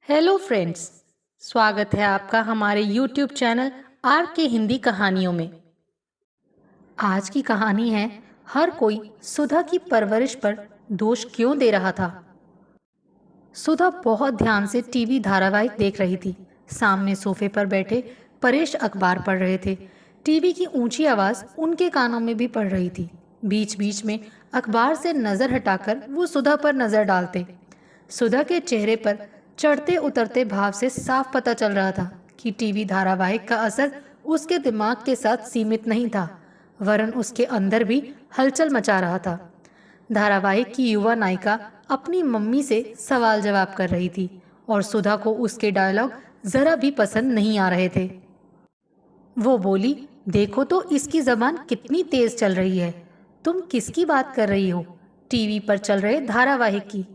Hello friends. स्वागत है आपका हमारे YouTube चैनल आर के हिंदी कहानियों में। आज की कहानी है हर कोई सुधा की परवरिश पर दोष क्यों दे रहा था। सुधा बहुत ध्यान से टीवी धारावाहिक देख रही थी। सामने सोफे पर बैठे परेश अखबार पढ़ रहे थे। टीवी की ऊंची आवाज उनके कानों में भी पड़ रही थी। बीच बीच में अखबार से नजर हटाकर वो सुधा पर नजर डालते। सुधा के चेहरे पर चढ़ते उतरते भाव से साफ पता चल रहा था कि टीवी धारावाहिक का असर उसके दिमाग के साथ सीमित नहीं था, वरन उसके अंदर भी हलचल मचा रहा था। धारावाहिक की युवा नायिका अपनी मम्मी से सवाल जवाब कर रही थी और सुधा को उसके डायलॉग जरा भी पसंद नहीं आ रहे थे। वो बोली, देखो तो इसकी जबान कितनी तेज चल रही है। तुम किसकी बात कर रही हो? टीवी पर चल रहे धारावाहिक की।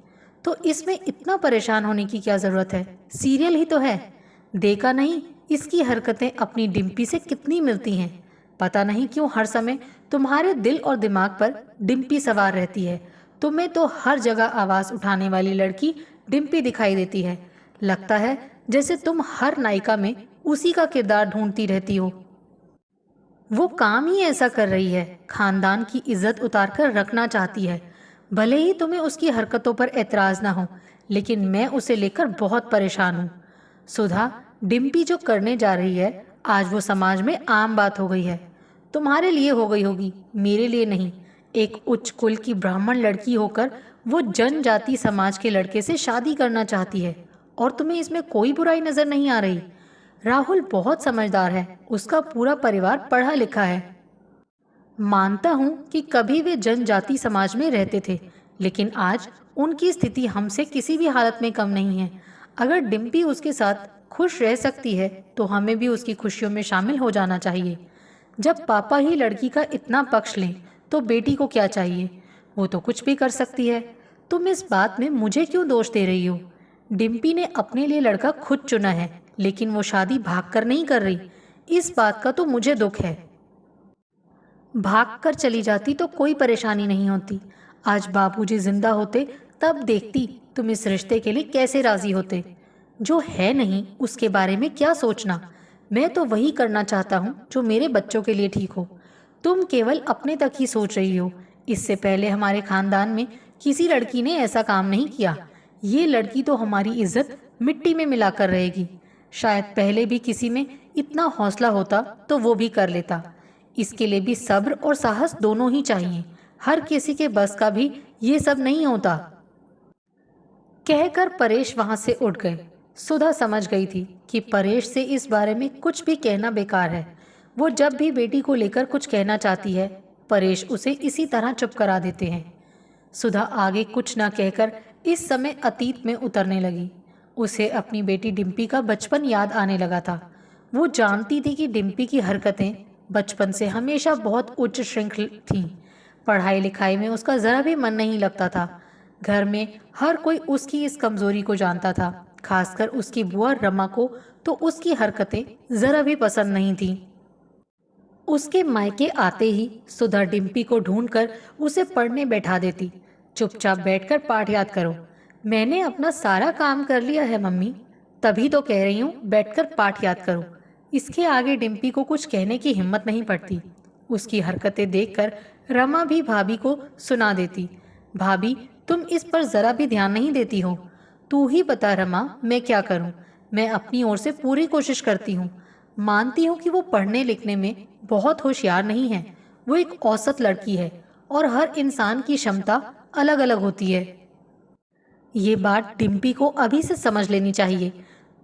तो इसमें इतना परेशान होने की क्या जरूरत है? सीरियल ही तो है। देखा नहीं इसकी हरकतें अपनी डिम्पी से कितनी मिलती हैं। पता नहीं क्यों हर समय तुम्हारे दिल और दिमाग पर डिम्पी सवार रहती है। तुम्हें तो हर जगह आवाज उठाने वाली लड़की डिम्पी दिखाई देती है। लगता है जैसे तुम हर नायिका में उसी का किरदार ढूंढती रहती हो। वो काम ही ऐसा कर रही है, खानदान की इज्जत उतारकर रखना चाहती है। भले ही तुम्हें उसकी हरकतों पर एतराज ना हो, लेकिन मैं उसे लेकर बहुत परेशान हूँ। सुधा, डिम्पी जो करने जा रही है आज वो समाज में आम बात हो गई है। तुम्हारे लिए हो गई होगी, मेरे लिए नहीं। एक उच्च कुल की ब्राह्मण लड़की होकर वो जनजाति समाज के लड़के से शादी करना चाहती है और तुम्हें इसमें कोई बुराई नजर नहीं आ रही। राहुल बहुत समझदार है, उसका पूरा परिवार पढ़ा लिखा है। मानता हूं कि कभी वे जनजाति समाज में रहते थे, लेकिन आज उनकी स्थिति हमसे किसी भी हालत में कम नहीं है। अगर डिम्पी उसके साथ खुश रह सकती है तो हमें भी उसकी खुशियों में शामिल हो जाना चाहिए। जब पापा ही लड़की का इतना पक्ष लें तो बेटी को क्या चाहिए? वो तो कुछ भी कर सकती है। तुम इस बात में मुझे क्यों दोष दे रही हो? डिम्पी ने अपने लिए लड़का खुद चुना है, लेकिन वो शादी भागकर नहीं कर रही। इस बात का तो मुझे दुख है। भागकर चली जाती तो कोई परेशानी नहीं होती। आज बाबूजी जिंदा होते तब देखती तुम इस रिश्ते के लिए कैसे राजी होते। जो है नहीं उसके बारे में क्या सोचना। मैं तो वही करना चाहता हूँ जो मेरे बच्चों के लिए ठीक हो। तुम केवल अपने तक ही सोच रही हो। इससे पहले हमारे खानदान में किसी लड़की ने ऐसा काम नहीं किया। ये लड़की तो हमारी इज्जत मिट्टी में मिलाकर रहेगी। शायद पहले भी किसी में इतना हौसला होता तो वो भी कर लेता। इसके लिए भी सब्र और साहस दोनों ही चाहिए। हर किसी के बस का भी ये सब नहीं होता। कहकर परेश वहां से उठ गए। सुधा समझ गई थी कि परेश से इस बारे में कुछ भी कहना बेकार है। वो जब भी बेटी को लेकर कुछ कहना चाहती है, परेश उसे इसी तरह चुप करा देते हैं। सुधा आगे कुछ ना कहकर इस समय अतीत में उतरने लगी। उसे अपनी बेटी डिम्पी का बचपन याद आने लगा था। वो जानती थी कि डिम्पी की हरकतें बचपन से हमेशा बहुत उच्च श्रृंखल थीं। पढ़ाई लिखाई में उसका जरा भी मन नहीं लगता था। घर में हर कोई उसकी इस कमजोरी को जानता था, खासकर उसकी बुआ रमा को तो उसकी हरकतें जरा भी पसंद नहीं थीं। उसके मायके आते ही सुधा डिम्पी को ढूंढकर उसे पढ़ने बैठा देती। चुपचाप बैठकर पाठ याद करो। मैंने अपना सारा काम कर लिया है मम्मी, तभी तो कह रही हूँ बैठकर पाठ याद करो। इसके आगे डिम्पी को कुछ कहने की हिम्मत नहीं पड़ती। उसकी हरकतें देखकर रमा भी भाभी को सुना देती। भाभी, तुम इस पर जरा भी ध्यान नहीं देती हो। तू ही बता रमा, मैं क्या करूं? मैं अपनी ओर से पूरी कोशिश करती हूँ। मानती हूँ कि वो पढ़ने लिखने में बहुत होशियार नहीं है। वो एक औसत लड़की है और हर इंसान की क्षमता अलग अलग होती है। ये बात डिम्पी को अभी से समझ लेनी चाहिए।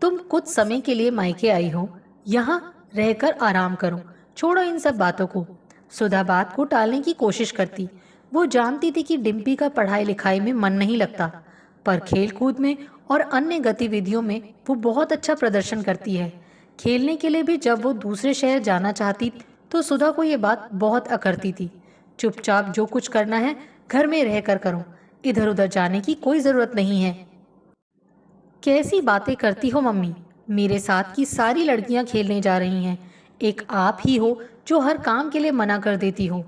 तुम कुछ समय के लिए मायके आई हो, यहाँ रहकर आराम करो। छोड़ो इन सब बातों को। सुधा बात को टालने की कोशिश करती। वो जानती थी कि डिम्पी का पढ़ाई लिखाई में मन नहीं लगता, पर खेल कूद में और अन्य गतिविधियों में वो बहुत अच्छा प्रदर्शन करती है। खेलने के लिए भी जब वो दूसरे शहर जाना चाहती तो सुधा को ये बात बहुत अखरती थी। चुपचाप जो कुछ करना है घर में रहकर करो, इधर उधर जाने की कोई जरूरत नहीं है। कैसी बातें करती हो मम्मी? मेरे साथ की सारी लड़कियां खेलने जा रही हैं, एक आप ही हो जो हर काम के लिए मना कर देती हो।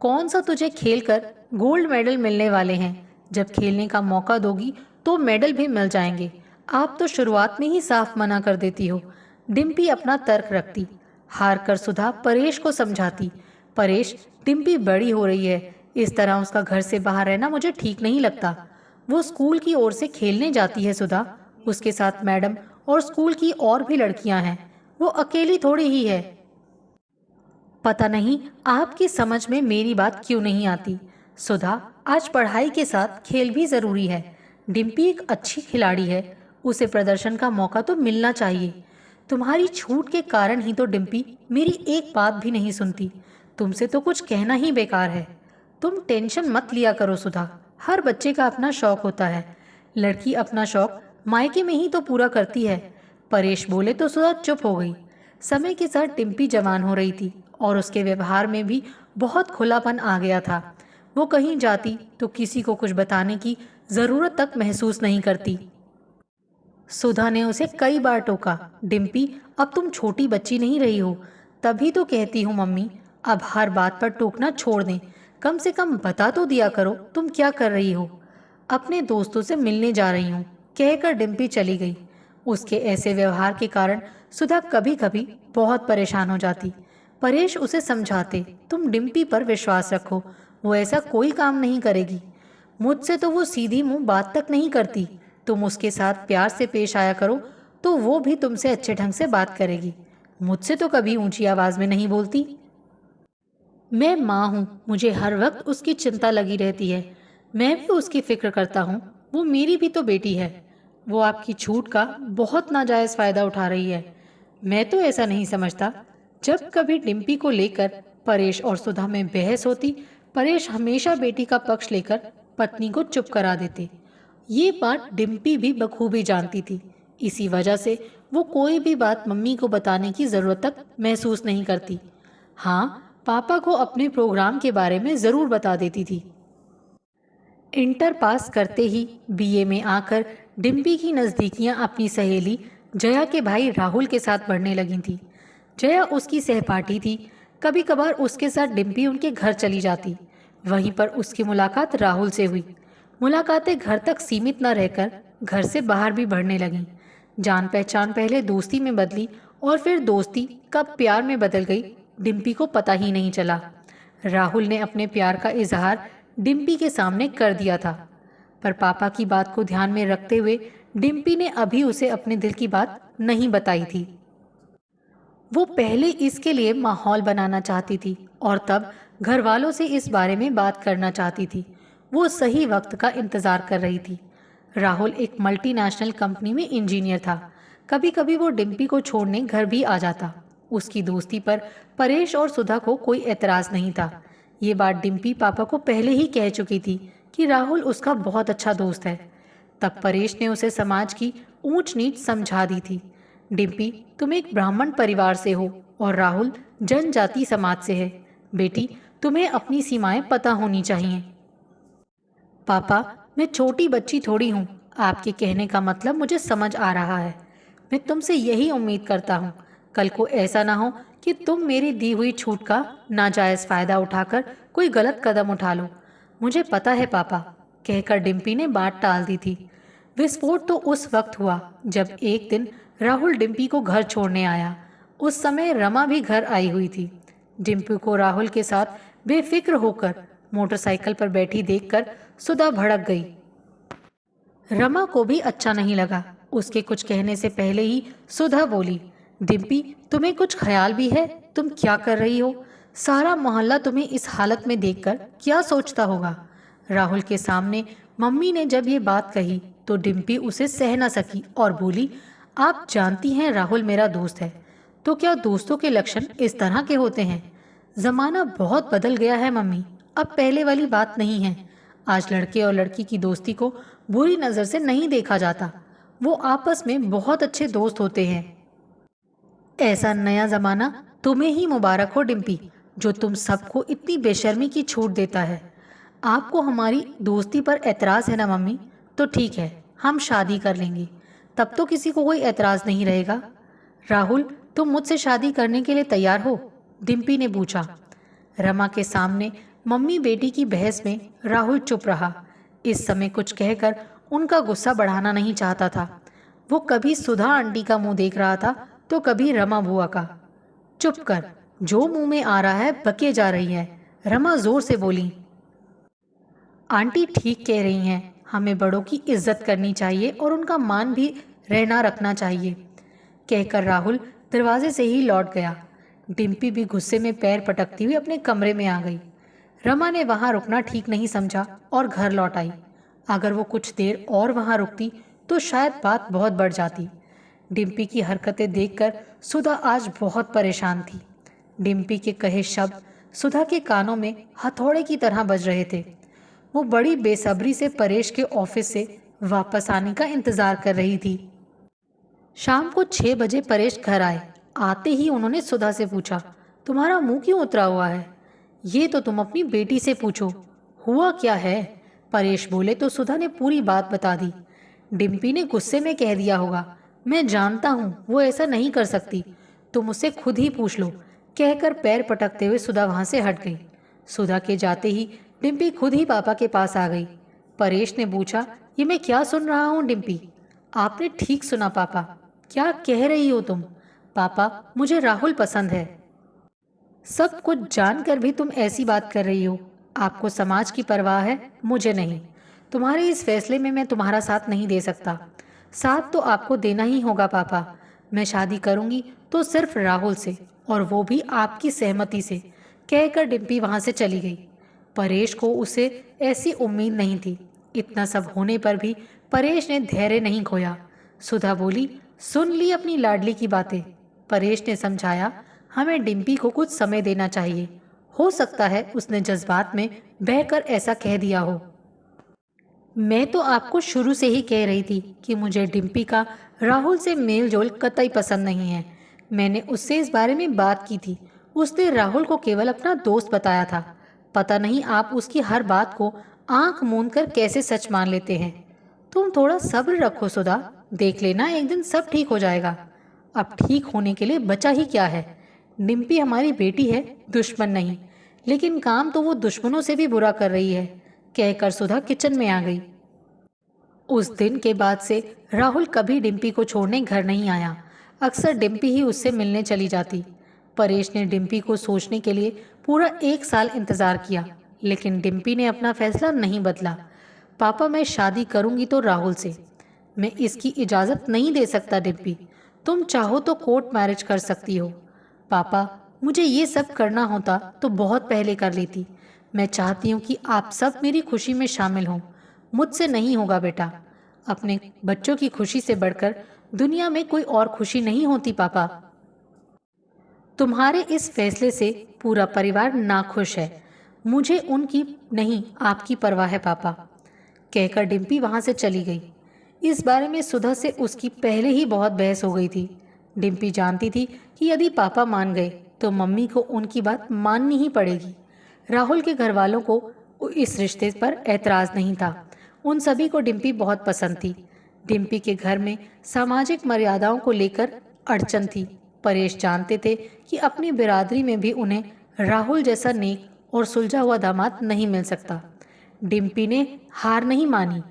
कौन सा तुझे खेलकर गोल्ड मेडल मिलने वाले हैं? जब खेलने का मौका दोगी तो मेडल भी मिल जाएंगे। आप तो शुरुआत में ही साफ मना कर देती हो। डिम्पी अपना तर्क रखती। हार कर सुधा परेश को समझाती। परेश, डिम्पी बड़ी हो रही है, इस तरह उसका घर से बाहर रहना मुझे ठीक नहीं लगता। वो स्कूल की ओर से खेलने जाती है सुधा, उसके साथ मैडम और स्कूल की और भी लड़कियां हैं, वो अकेली थोड़ी ही है। पता नहीं आपकी समझ में मेरी बात क्यों नहीं आती। सुधा, आज पढ़ाई के साथ खेल भी जरूरी है। डिम्पी एक अच्छी खिलाड़ी है, उसे प्रदर्शन का मौका तो मिलना चाहिए। तुम्हारी छूट के कारण ही तो डिम्पी मेरी एक बात भी नहीं सुनती। तुमसे तो कुछ कहना ही बेकार है। तुम टेंशन मत लिया करो सुधा, हर बच्चे का अपना शौक होता है। लड़की अपना शौक मायके में ही तो पूरा करती है। परेश बोले तो सुधा चुप हो गई। समय के साथ डिम्पी जवान हो रही थी और उसके व्यवहार में भी बहुत खुलापन आ गया था। वो कहीं जाती तो किसी को कुछ बताने की जरूरत तक महसूस नहीं करती। सुधा ने उसे कई बार टोका, डिम्पी अब तुम छोटी बच्ची नहीं रही हो। तभी तो कहती हूँ मम्मी, अब हर बात पर टोकना छोड़ दें। कम से कम बता तो दिया करो तुम क्या कर रही हो। अपने दोस्तों से मिलने जा रही हूँ, कहकर डिम्पी चली गई। उसके ऐसे व्यवहार के कारण सुधा कभी कभी बहुत परेशान हो जाती। परेश उसे समझाते, तुम डिम्पी पर विश्वास रखो, वो ऐसा कोई काम नहीं करेगी। मुझसे तो वो सीधी मुंह बात तक नहीं करती। तुम उसके साथ प्यार से पेश आया करो तो वो भी तुमसे अच्छे ढंग से बात करेगी। मुझसे तो कभी ऊंची आवाज में नहीं बोलती। मैं माँ हूँ, मुझे हर वक्त उसकी चिंता लगी रहती है। मैं भी उसकी फिक्र करता हूँ, वो मेरी भी तो बेटी है। वो आपकी छूट का बहुत नाजायज फायदा उठा रही है। मैं तो ऐसा नहीं समझता। जब कभी डिम्पी को लेकर परेश और सुधा में बहस होती, परेश हमेशा बेटी का पक्ष लेकर पत्नी को चुप करा देते। ये बात डिम्पी भी बखूबी जानती थी। इसी वजह से वो कोई भी बात मम्मी को बताने की जरूरत तक महसूस नहीं करती। हाँ, पापा को अपने प्रोग्राम के बारे में जरूर बता देती थी। इंटर पास करते ही बीए में आकर डिम्पी की नज़दीकियां अपनी सहेली जया के भाई राहुल के साथ बढ़ने लगी थी। जया उसकी सहपाठी थी। कभी कभार उसके साथ डिम्पी उनके घर चली जाती। वहीं पर उसकी मुलाकात राहुल से हुई। मुलाकातें घर तक सीमित न रहकर घर से बाहर भी बढ़ने लगीं। जान पहचान पहले दोस्ती में बदली और फिर दोस्ती कब प्यार में बदल गई, डिम्पी को पता ही नहीं चला। राहुल ने अपने प्यार का इजहार डिम्पी के सामने कर दिया था, पर पापा की बात को ध्यान में रखते हुए डिम्पी ने अभी उसे अपने दिल की बात नहीं बताई थी। वो पहले इसके लिए माहौल बनाना चाहती थी और तब घर वालों से इस बारे में बात करना चाहती थी। वो सही वक्त का इंतजार कर रही थी। राहुल एक मल्टीनेशनल कंपनी में इंजीनियर था। कभी कभी वो डिम्पी को छोड़ने घर भी आ जाता। उसकी दोस्ती पर परेश और सुधा को कोई एतराज नहीं था। ये बात डिम्पी पापा को पहले ही कह चुकी थी कि राहुल उसका बहुत अच्छा दोस्त है। तब परेश ने उसे समाज की ऊंच नीच समझा दी थी। डिम्पी, तुम एक ब्राह्मण परिवार से हो और राहुल जनजाति समाज से है। बेटी, तुम्हें अपनी सीमाएं पता होनी चाहिए। पापा, मैं छोटी बच्ची थोड़ी हूँ। आपके कहने का मतलब मुझे समझ आ रहा है। मैं तुमसे यही उम्मीद करता हूँ, कल को ऐसा ना हो कि तुम मेरी दी हुई छूट का नाजायज फायदा उठाकर कोई गलत कदम उठा लो। मुझे पता है पापा, कहकर डिम्पी ने बात टाल दी थी। विस्फोट तो उस वक्त हुआ जब एक दिन राहुल डिम्पी को घर छोड़ने आया। उस समय रमा भी घर आई हुई थी। डिम्पी को राहुल के साथ बेफिक्र होकर मोटरसाइकिल पर बैठी देखकर सुधा भड़क गई। रमा को भी अच्छा नहीं लगा। उसके कुछ कहने से पहले ही सुधा बोली, डिम्पी, तुम्हें कुछ ख्याल भी है? तुम क्या कर रही हो? सारा मोहल्ला तुम्हें इस हालत में देखकर क्या सोचता होगा? राहुल के सामने मम्मी ने जब ये बात कही तो डिम्पी उसे सह न सकी और बोली, आप जानती हैं राहुल मेरा दोस्त है, तो क्या दोस्तों के लक्षण इस तरह के होते हैं? जमाना बहुत बदल गया है मम्मी, अब पहले वाली बात नहीं है। आज लड़के और लड़की की दोस्ती को बुरी नजर से नहीं देखा जाता। वो आपस में बहुत अच्छे दोस्त होते हैं। ऐसा नया जमाना तुम्हें ही मुबारक हो डिम्पी, जो तुम सबको इतनी बेशर्मी की छूट देता है। आपको हमारी दोस्ती पर एतराज है ना मम्मी? तो ठीक है, हम शादी कर लेंगे, तब तो किसी को कोई एतराज नहीं रहेगा। राहुल, तुम मुझसे शादी करने के लिए तैयार हो? डिम्पी ने पूछा। रमा के सामने मम्मी बेटी की बहस में राहुल चुप रहा। इस समय कुछ कहकर उनका गुस्सा बढ़ाना नहीं चाहता था। वो कभी सुधा आंटी का मुंह देख रहा था तो कभी रमा बुआ का। चुप कर, जो मुंह में आ रहा है बके जा रही है, रमा जोर से बोली। आंटी ठीक कह रही हैं, हमें बड़ों की इज्जत करनी चाहिए और उनका मान भी रहना रखना चाहिए, कहकर राहुल दरवाजे से ही लौट गया। डिम्पी भी गुस्से में पैर पटकती हुई अपने कमरे में आ गई। रमा ने वहां रुकना ठीक नहीं समझा और घर लौट आई। अगर वो कुछ देर और वहां रुकती तो शायद बात बहुत बढ़ जाती। डिम्पी की हरकतें देखकर सुधा आज बहुत परेशान थी। डिम्पी के कहे शब्द सुधा के कानों में हथौड़े की तरह बज रहे थे। वो बड़ी बेसब्री से परेश के ऑफिस से वापस आने का इंतजार कर रही थी। शाम को 6 बजे परेश घर आए। आते ही उन्होंने सुधा से पूछा, तुम्हारा मुंह क्यों उतरा हुआ है? ये तो तुम अपनी बेटी से पूछो, हुआ क्या है? परेश बोले तो सुधा ने पूरी बात बता दी। डिम्पी ने गुस्से में कह दिया होगा, मैं जानता हूँ वो ऐसा नहीं कर सकती, तुम उससे खुद ही पूछ लो, कहकर पैर पटकते हुए सुधा वहां से हट गई। सुधा के जाते ही डिम्पी खुद ही पापा के पास आ गई। परेश ने पूछा, ये मैं क्या सुन रहा हूँ डिम्पी? आपने ठीक सुना पापा। क्या कह रही हो तुम? पापा, मुझे राहुल पसंद है। सब कुछ जानकर भी तुम ऐसी बात कर रही हो। आपको समाज की परवाह है, मुझे नहीं। तुम्हारे इस फैसले में मैं तुम्हारा साथ नहीं दे सकता। साथ तो आपको देना ही होगा पापा। मैं शादी करूंगी तो सिर्फ राहुल से, और वो भी आपकी सहमति से, कहकर डिम्पी वहां से चली गई। परेश को उसे ऐसी उम्मीद नहीं थी। इतना सब होने पर भी परेश ने धैर्य नहीं खोया। सुधा बोली, सुन ली अपनी लाडली की बातें? परेश ने समझाया, हमें डिम्पी को कुछ समय देना चाहिए। हो सकता है उसने जज्बात में बहकर ऐसा कह दिया हो। मैं तो आपको शुरू से ही कह रही थी कि मुझे डिम्पी का राहुल से मेल जोल कतई पसंद नहीं है। मैंने उससे इस बारे में बात की थी। उसने राहुल को केवल अपना दोस्त बताया था। पता नहीं आप उसकी हर बात को आंख मूंद कर कैसे सच मान लेते हैं। तुम थोड़ा सब्र रखो सुधा, देख लेना एक दिन सब ठीक हो जाएगा। अब ठीक होने के लिए बचा ही क्या है? डिम्पी हमारी बेटी है, दुश्मन नहीं, लेकिन काम तो वो दुश्मनों से भी बुरा कर रही है, कहकर सुधा किचन में आ गई। उस दिन के बाद से राहुल कभी डिम्पी को छोड़ने घर नहीं आया। अक्सर डिम्पी ही उससे मिलने चली जाती। परेश ने डिम्पी को सोचने के लिए पूरा 1 साल इंतजार किया, लेकिन डिम्पी ने अपना फैसला नहीं बदला। पापा, मैं शादी करूंगी तो राहुल से। मैं इसकी इजाज़त नहीं दे सकता डिम्पी। तुम चाहो तो कोर्ट मैरिज कर सकती हो। पापा, मुझे ये सब करना होता तो बहुत पहले कर लेती। मैं चाहती हूँ कि आप सब मेरी खुशी में शामिल हों। मुझसे नहीं होगा बेटा। अपने बच्चों की खुशी से बढ़कर दुनिया में कोई और खुशी नहीं होती पापा। तुम्हारे इस फैसले से पूरा परिवार नाखुश है। मुझे उनकी नहीं, आपकी परवाह है पापा, कहकर डिम्पी वहां से चली गई। इस बारे में सुधा से उसकी पहले ही बहुत बहस हो गई थी। डिम्पी जानती थी कि यदि पापा मान गए तो मम्मी को उनकी बात माननी ही पड़ेगी। राहुल के घर वालों को इस रिश्ते पर ऐतराज नहीं था। उन सभी को डिम्पी बहुत पसंद थी। डिम्पी के घर में सामाजिक मर्यादाओं को लेकर अड़चन थी। परेश जानते थे कि अपनी बिरादरी में भी उन्हें राहुल जैसा नेक और सुलझा हुआ दामाद नहीं मिल सकता। डिम्पी ने हार नहीं मानी।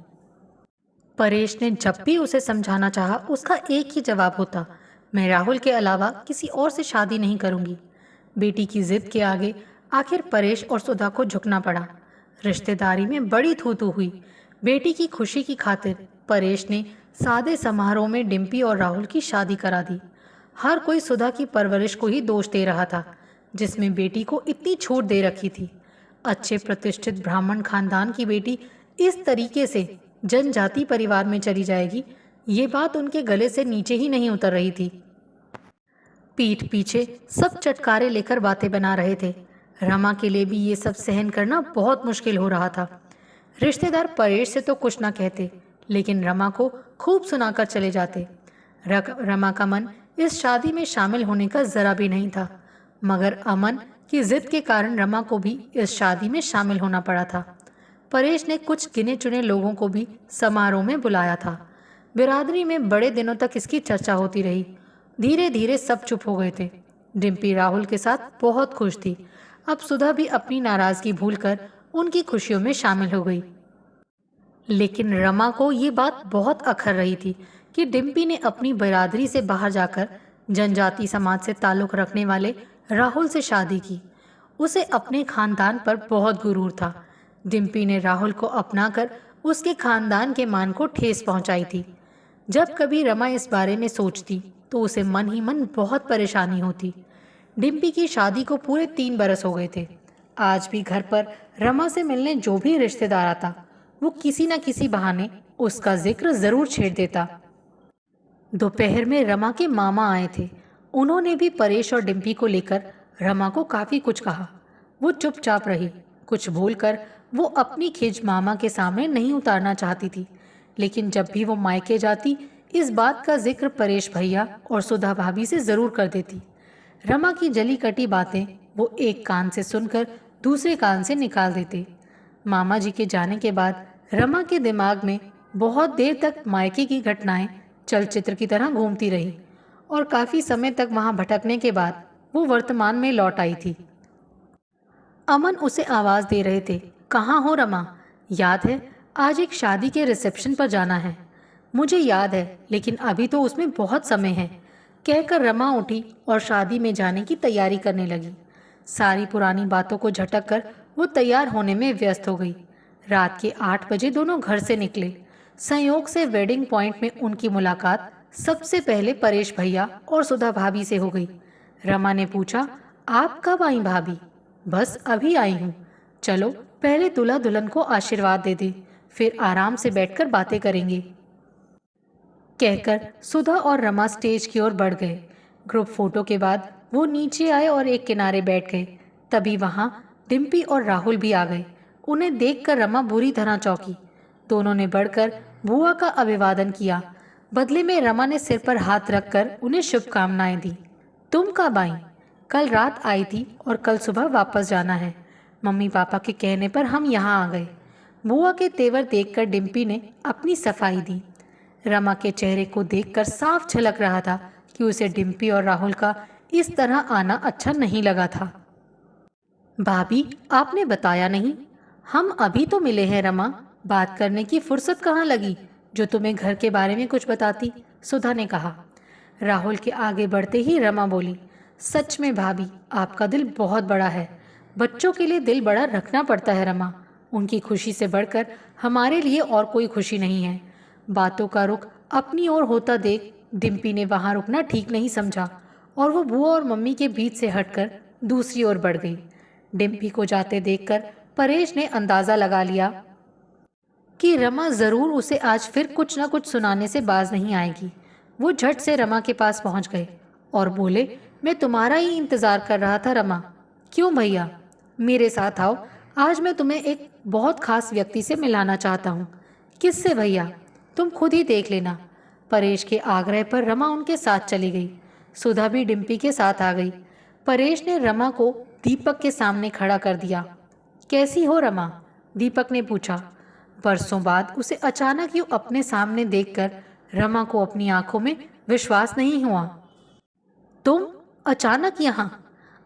परेश ने जब भी उसे समझाना चाहा, उसका एक ही जवाब होता, मैं राहुल के अलावा किसी और से शादी नहीं करूंगी। बेटी की जिद के आगे आखिर परेश और सुधा को झुकना पड़ा। रिश्तेदारी में बड़ी थू-थू हुई। बेटी की खुशी की खातिर परेश ने सादे समारोह में डिम्पी और राहुल की शादी करा दी। हर कोई सुधा की परवरिश को ही दोष दे रहा था, जिसमें बेटी को इतनी छूट दे रखी थी। अच्छे प्रतिष्ठित ब्राह्मण खानदान की बेटी इस तरीके से जनजाति परिवार में चली जाएगी, ये बात उनके गले से नीचे ही नहीं उतर रही थी। पीठ पीछे सब चटकारे लेकर बातें बना रहे थे। रमा के लिए भी ये सब सहन करना बहुत मुश्किल हो रहा था। रिश्तेदार परेश से तो कुछ ना कहते, लेकिन रमा को खूब सुनाकर चले जाते। रमा का मन इस शादी में शामिल होने का जरा भी नहीं था, मगर अमन की जिद के कारण रमा को भी इस शादी में शामिल होना पड़ा था। परेश ने कुछ गिने चुने लोगों को भी समारोह में बुलाया था। बिरादरी में बड़े दिनों तक इसकी चर्चा होती रही। धीरे धीरे सब चुप हो गए थे। डिम्पी राहुल के साथ बहुत खुश थी। अब सुधा भी अपनी नाराजगी भूलकर उनकी खुशियों में शामिल हो गई। लेकिन रमा को ये बात बहुत अखर रही थी कि डिम्पी ने अपनी बिरादरी से बाहर जाकर जनजाति समाज से ताल्लुक रखने वाले राहुल से शादी की। उसे अपने खानदान पर बहुत गुरूर था। डिम्पी ने राहुल को अपनाकर उसके खानदान के मान को ठेस पहुंचाई थी। जब कभी रमा इस बारे में सोचती तो उसे मन ही मन बहुत परेशानी होती। डिम्पी की शादी को पूरे 3 बरस हो गए थे। आज भी घर पर रमा से मिलने जो भी रिश्तेदार आता, वो किसी न किसी बहाने उसका जिक्र जरूर छेड़ देता। दोपहर में रमा के मामा आए थे। उन्होंने भी परेश और डिम्पी को लेकर रमा को काफी कुछ कहा। वो चुपचाप रही। कुछ बोलकर वो अपनी खिज मामा के सामने नहीं उतारना चाहती थी, लेकिन जब भी वो मायके जाती इस बात का जिक्र परेश भैया और सुधा भाभी से जरूर कर देती। रमा की जली कटी बातें वो एक कान से सुनकर दूसरे कान से निकाल देते। मामा जी के जाने के बाद रमा के दिमाग में बहुत देर तक मायके की घटनाएं चलचित्र की तरह घूमती रही और काफी समय तक वहां भटकने के बाद वो वर्तमान में लौट आई थी। अमन उसे आवाज दे रहे थे, कहाँ हो रमा? याद है, आज एक शादी के रिसेप्शन पर जाना है। मुझे याद है, लेकिन अभी तो उसमें बहुत समय है, कहकर रमा उठी और शादी में जाने की तैयारी करने लगी। सारी पुरानी बातों को झटक कर वो तैयार होने में व्यस्त हो गई। रात के 8 बजे दोनों घर से निकले। संयोग से वेडिंग पॉइंट में उनकी मुलाकात सबसे पहले परेश भैया और सुधा भाभी से हो गई। रमा ने पूछा, आप कब आई भाभी? बस अभी आई हूँ। चलो पहले दूल्हा दुल्हन को आशीर्वाद दे दे, फिर आराम से बैठकर बातें करेंगे, कहकर सुधा और रमा स्टेज की ओर बढ़ गए। ग्रुप फोटो के बाद वो नीचे आए और एक किनारे बैठ गए। तभी वहां डिम्पी और राहुल भी आ गए। उन्हें देखकर रमा बुरी तरह चौंकी। दोनों ने बढ़कर बुआ का अभिवादन किया। बदले में रमा ने सिर पर हाथ रखकर उन्हें शुभकामनाएं दी। तुम कब आई? कल रात आई थी और कल सुबह वापस जाना है। मम्मी पापा के कहने पर हम यहाँ आ गए। बुआ के तेवर देखकर डिम्पी ने अपनी सफाई दी। रमा के चेहरे को देखकर साफ झलक रहा था कि उसे डिम्पी और राहुल का इस तरह आना अच्छा नहीं लगा था। भाभी, आपने बताया नहीं। हम अभी तो मिले हैं रमा, बात करने की फुर्सत कहाँ लगी जो तुम्हें घर के बारे में कुछ बताती, सुधा ने कहा। राहुल के आगे बढ़ते ही रमा बोली, सच में भाभी, आपका दिल बहुत बड़ा है। बच्चों के लिए दिल बड़ा रखना पड़ता है रमा। उनकी खुशी से बढ़कर हमारे लिए और कोई खुशी नहीं है। बातों का रुख अपनी ओर होता देख डिम्पी ने वहां रुकना ठीक नहीं समझा और वो बुआ और मम्मी के बीच से हटकर दूसरी ओर बढ़ गई। डिम्पी को जाते देखकर परेश ने अंदाजा लगा लिया कि रमा जरूर उसे आज फिर कुछ न कुछ सुनाने से बाज नहीं आएगी। वो झट से रमा के पास पहुंच गए और बोले, मैं तुम्हारा ही इंतजार कर रहा था रमा। क्यों भैया? मेरे साथ आओ, आज मैं तुम्हें एक बहुत खास व्यक्ति से मिलाना चाहता हूँ। किससे भैया? तुम खुद ही देख लेना। परेश के आग्रह पर रमा उनके साथ चली गई। सुधा भी डिम्पी के साथ आ गई। परेश ने रमा को दीपक के सामने खड़ा कर दिया। कैसी हो रमा? दीपक ने पूछा। बरसों बाद उसे अचानक यूं अपने सामने देखकर रमा को अपनी आंखों में विश्वास नहीं हुआ। तुम अचानक यहाँ?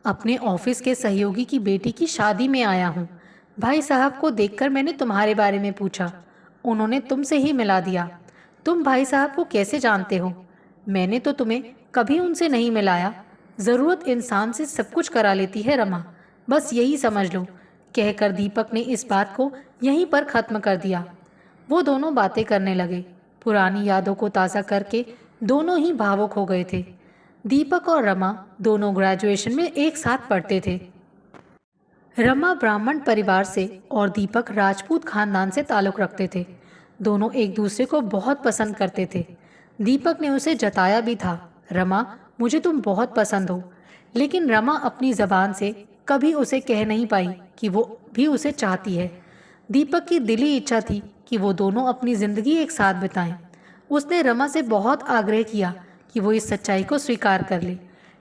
अपने ऑफिस के सहयोगी की बेटी की शादी में आया हूँ। भाई साहब को देखकर मैंने तुम्हारे बारे में पूछा, उन्होंने तुमसे ही मिला दिया। तुम भाई साहब को कैसे जानते हो? मैंने तो तुम्हें कभी उनसे नहीं मिलाया। जरूरत इंसान से सब कुछ करा लेती है रमा, बस यही समझ लो, कहकर दीपक ने इस बात को यहीं पर खत्म कर दिया। वो दोनों बातें करने लगे। पुरानी यादों को ताज़ा करके दोनों ही भावुक हो गए थे। दीपक और रमा दोनों ग्रेजुएशन में एक साथ पढ़ते थे। रमा ब्राह्मण परिवार से और दीपक राजपूत खानदान से ताल्लुक रखते थे। दोनों एक दूसरे को बहुत पसंद करते थे। दीपक ने उसे जताया भी था, रमा, मुझे तुम बहुत पसंद हो। लेकिन रमा अपनी जबान से कभी उसे कह नहीं पाई कि वो भी उसे चाहती है। दीपक की दिली इच्छा थी कि वो दोनों अपनी जिंदगी एक साथ बिताएं। उसने रमा से बहुत आग्रह किया कि वो इस सच्चाई को स्वीकार कर ले,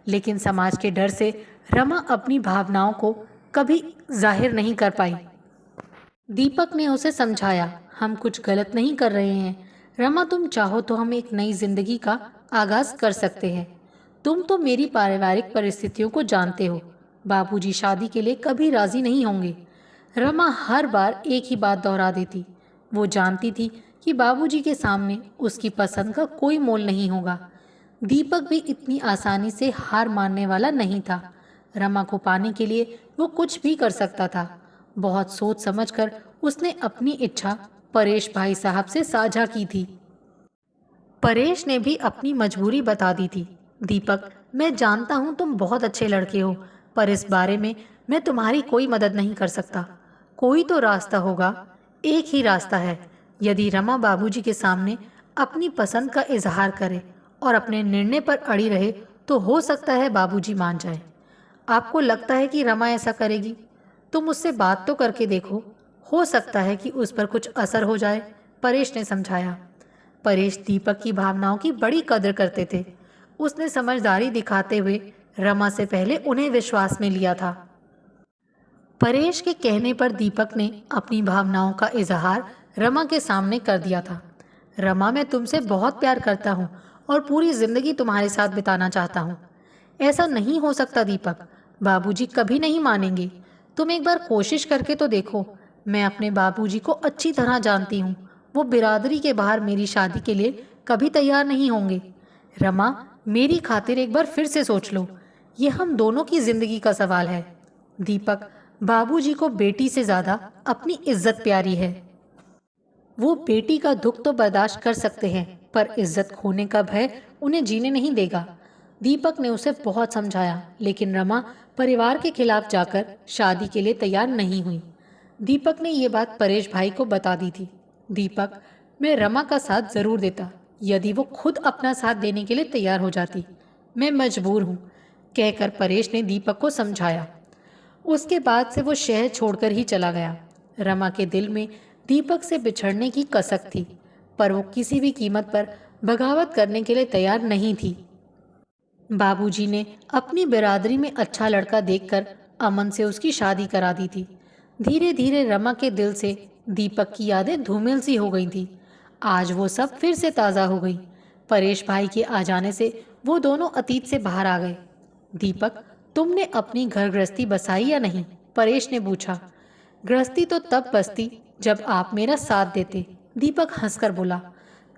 लेकिन समाज के डर से रमा अपनी भावनाओं को कभी जाहिर नहीं कर पाई। दीपक ने उसे समझाया, हम कुछ गलत नहीं कर रहे हैं रमा, तुम चाहो तो हम एक नई जिंदगी का आगाज कर सकते हैं। तुम तो मेरी पारिवारिक परिस्थितियों को जानते हो, बाबूजी शादी के लिए कभी राजी नहीं होंगे। रमा हर बार एक ही बात दोहरा देती। वो जानती थी कि बाबूजी के सामने उसकी पसंद का कोई मोल नहीं होगा। दीपक भी इतनी आसानी से हार मानने वाला नहीं था। रमा को पाने के लिए वो कुछ भी कर सकता था। बहुत सोच समझकर उसने अपनी इच्छा परेश भाई साहब से साझा की थी। परेश ने भी अपनी मजबूरी बता दी थी। दीपक, मैं जानता हूँ तुम बहुत अच्छे लड़के हो, पर इस बारे में मैं तुम्हारी कोई मदद नहीं कर सकता। कोई तो रास्ता होगा। एक ही रास्ता है। यदि रमा बाबूजी के सामने अपनी पसंद का इजहार करे और अपने निर्णय पर अड़ी रहे तो हो सकता है बाबूजी मान जाए। आपको लगता है कि रमा ऐसा करेगी? तुम उससे बात तो करके देखो, हो सकता है कि उस पर कुछ असर हो जाए, परेश ने समझाया। परेश दीपक की भावनाओं की बड़ी कदर करते थे। उसने समझदारी दिखाते हुए रमा से पहले उन्हें विश्वास में लिया था। परेश के कहने पर दीपक ने अपनी भावनाओं का इजहार रमा के सामने कर दिया था। रमा, मैं तुमसे बहुत प्यार करता हूँ और पूरी जिंदगी तुम्हारे साथ बिताना चाहता हूँ। ऐसा नहीं हो सकता दीपक, बाबूजी कभी नहीं मानेंगे। तुम एक बार कोशिश करके तो देखो। मैं अपने बाबूजी को अच्छी तरह जानती हूँ। वो बिरादरी के बाहर मेरी शादी के लिए कभी तैयार नहीं होंगे। रमा, मेरी खातिर एक बार फिर से सोच लो। ये हम दोनों की जिंदगी का सवाल है। दीपक, बाबूजी को बेटी से ज्यादा अपनी इज्जत प्यारी है। वो बेटी का दुख तो बर्दाश्त कर सकते हैं, पर इज्जत खोने का भय उन्हें जीने नहीं देगा। दीपक ने उसे बहुत समझाया, लेकिन रमा परिवार के खिलाफ जाकर शादी के लिए तैयार नहीं हुई। दीपक ने ये बात परेश भाई को बता दी थी। दीपक, मैं रमा का साथ जरूर देता, यदि वो खुद अपना साथ देने के लिए तैयार हो जाती। मैं मजबूर हूँ, कहकर परेश ने दीपक को समझाया। उसके बाद से वो शहर छोड़कर ही चला गया। रमा के दिल में दीपक से बिछड़ने की कसक थी, पर वो किसी भी कीमत पर बगावत करने के लिए तैयार नहीं थी। बाबूजी ने अपनी बिरादरी में अच्छा लड़का देखकर अमन से उसकी शादी करा दी थी। धीरे धीरे रमा के दिल से दीपक की यादें धूमिल सी हो गई थी। आज वो सब फिर से ताज़ा हो गई। परेश भाई के आ जाने से वो दोनों अतीत से बाहर आ गए। दीपक, तुमने अपनी घर गृहस्थी बसाई या नहीं? परेश ने पूछा। गृहस्थी तो तब बसती जब आप मेरा साथ देते, दीपक हंसकर बोला।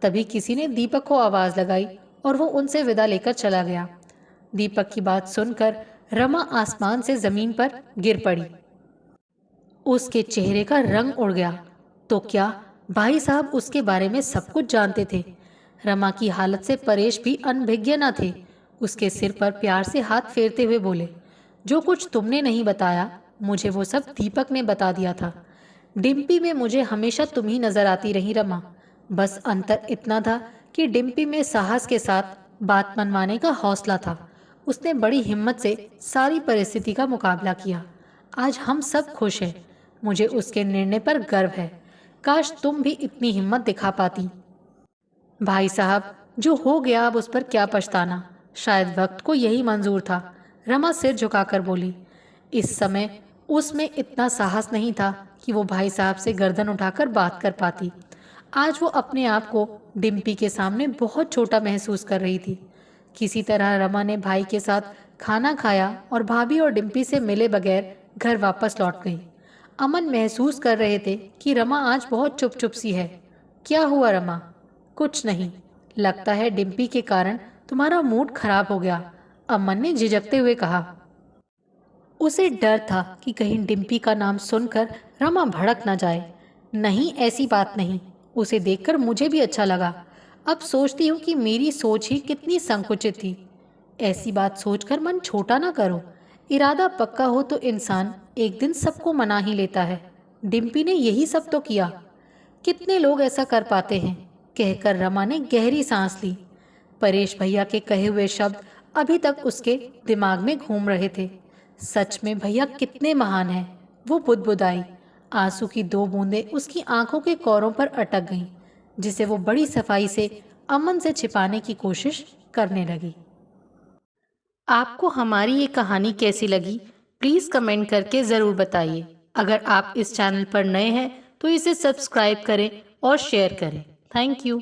तभी किसी ने दीपक को आवाज लगाई और वो उनसे विदा लेकर चला गया। दीपक की बात सुनकर रमा आसमान से जमीन पर गिर पड़ी। उसके चेहरे का रंग उड़ गया। तो क्या भाई साहब उसके बारे में सब कुछ जानते थे? रमा की हालत से परेश भी अनभिज्ञ न थे। उसके सिर पर प्यार से हाथ फेरते हुए बोले, जो कुछ तुमने नहीं बताया मुझे वो सब दीपक ने बता दिया था। डिम्पी में मुझे हमेशा तुम ही नजर आती रही रमा। बस अंतर इतना था कि डिम्पी में साहस के साथ बात मनवाने का हौसला था। उसने बड़ी हिम्मत से सारी परिस्थिति का मुकाबला किया। आज हम सब खुश हैं। मुझे उसके निर्णय पर गर्व है। काश तुम भी इतनी हिम्मत दिखा पाती। भाई साहब, जो हो गया अब उस पर क्या पछताना। शायद वक्त को यही मंजूर था। रमा सिर झुकाकर बोली। इस समय उसमें इतना साहस नहीं था कि वो भाई साहब से गर्दन उठाकर बात कर पाती। आज वो अपने आप को डिम्पी के सामने बहुत छोटा महसूस कर रही थी। किसी तरह रमा ने भाई के साथ खाना खाया और भाभी और डिम्पी से मिले बगैर घर वापस लौट गई। अमन महसूस कर रहे थे कि रमा आज बहुत चुप चुप सी है। क्या हुआ रमा? कुछ नहीं। लगता है डिम्पी के कारण तुम्हारा मूड खराब हो गया, अमन ने झिझकते हुए कहा। उसे डर था कि कहीं डिम्पी का नाम सुनकर रमा भड़क न जाए। नहीं, ऐसी बात नहीं। उसे देखकर मुझे भी अच्छा लगा। अब सोचती हूँ कि मेरी सोच ही कितनी संकुचित थी। ऐसी बात सोचकर मन छोटा ना करो। इरादा पक्का हो तो इंसान एक दिन सबको मना ही लेता है। डिम्पी ने यही सब तो किया। कितने लोग ऐसा कर पाते हैं, कहकर रमा ने गहरी सांस ली। परेश भैया के कहे हुए शब्द अभी तक उसके दिमाग में घूम रहे थे। सच में भैया कितने महान हैं। वो बुदबुदाई। आंसू की दो बूंदें उसकी आंखों के कोरों पर अटक गईं, जिसे वो बड़ी सफाई से अमन से छिपाने की कोशिश करने लगी। आपको हमारी ये कहानी कैसी लगी, प्लीज़ कमेंट करके ज़रूर बताइए। अगर आप इस चैनल पर नए हैं तो इसे सब्सक्राइब करें और शेयर करें। Thank you.